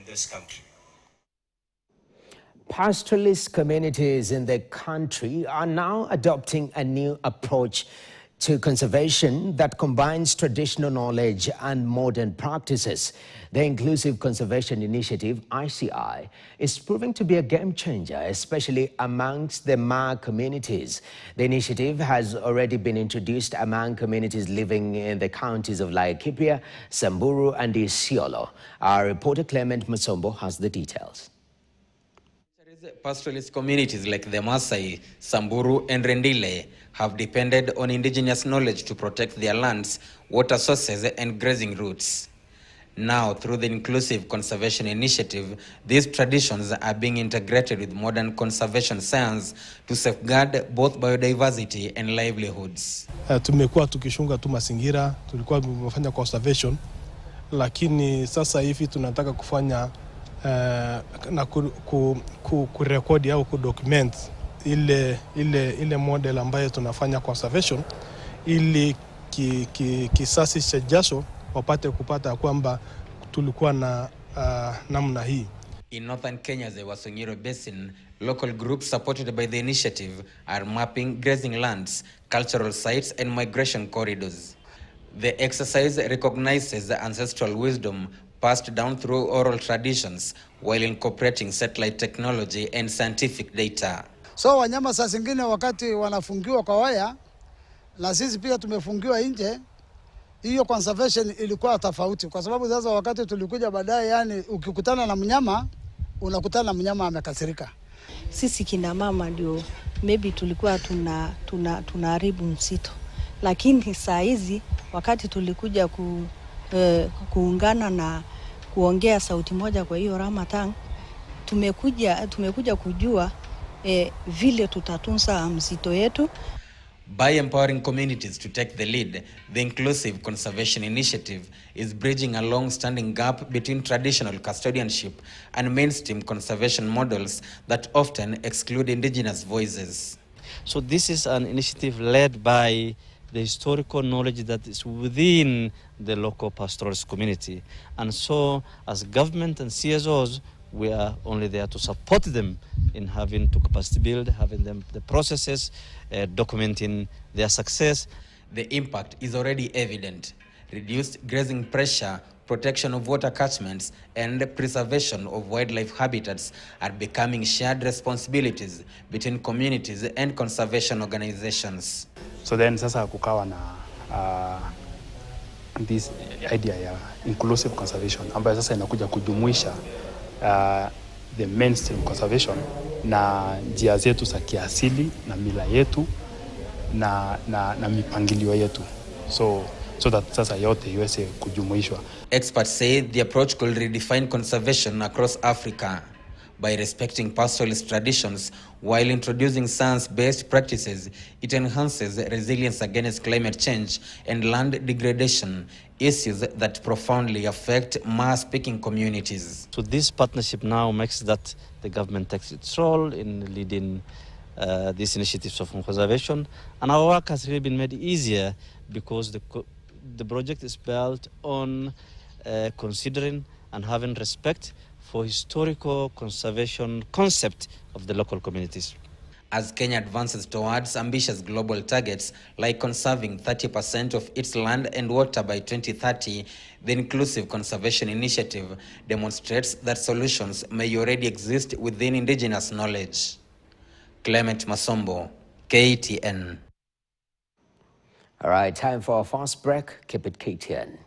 this country. Pastoralist communities in the country are now adopting a new approach to conservation that combines traditional knowledge and modern practices. The Inclusive Conservation Initiative, ICI, is proving to be a game changer, especially amongst the Maa communities. The initiative has already been introduced among communities living in the counties of Laikipia, Samburu, and Isiolo. Our reporter Clement Musombo has the details. Pastoralist communities like the Maasai, Samburu and Rendile have depended on indigenous knowledge to protect their lands, water sources and grazing routes. Now, through the Inclusive Conservation Initiative, these traditions are being integrated with modern conservation science to safeguard both biodiversity and livelihoods. Tumekuwa tukishunga tu mazingira, tulikuwa tumefanya conservation, lakini sasa hivi tunataka kufanya na kurekodi au kudocument ile model ambayo tunafanya conservation ili kisasi cha jasho wapate kupata kwamba tulikuwa na namna hii. In northern Kenya's Wasongiro Basin, local groups supported by the initiative are mapping grazing lands, cultural sites and migration corridors. The exercise recognizes the ancestral wisdom passed down through oral traditions while incorporating satellite technology and scientific data. So wanyama saa zingine wakati wanafungiwa kwa waya na sisi pia tumefungiwa nje, hiyo conservation ilikuwa tofauti kwa sababu sasa wakati tulikuja baadaye, yani ukikutana na mnyama unakutana na mnyama amekasirika. Sisi kina mama ndio maybe tulikuwa tunaharibu msitu, lakini saa hizi wakati tulikuja kuungana na kuongea sauti moja kwa hiyo Ramatang, tumekuja kujua vile tutatunza msitu yetu. By empowering communities to take the lead, the Inclusive Conservation Initiative is bridging a long-standing gap between traditional custodianship and mainstream conservation models that often exclude indigenous voices. So this is an initiative led by the historical knowledge that is within the local pastoralist community. And so as government and CSOs, we are only there to support them in having to capacity build, having them the processes, documenting their success. The impact is already evident. Reduced grazing pressure, protection of water catchments, and the preservation of wildlife habitats are becoming shared responsibilities between communities and conservation organizations. So then sasa kukawa na this idea ya inclusive conservation ambayo sasa inakuja kujumuisha the mainstream conservation na njia zetu za kiasili na mila yetu na mipangilio yetu. So that sasa yote iweze kujumuishwa. Experts say the approach could redefine conservation across Africa by respecting pastoralist traditions while introducing science-based practices. It enhances resilience against climate change and land degradation, issues that profoundly affect Maa-speaking communities. So this partnership now makes that the government takes its role in leading these initiatives of conservation, and our work has really been made easier because the project is built on considering and having respect for historical conservation concept of the local communities. As Kenya advances towards ambitious global targets like conserving 30% of its land and water by 2030, the Inclusive Conservation Initiative demonstrates that solutions may already exist within indigenous knowledge. Clement Musombo, KTN. All right, time for our fast break. Keep it KTN.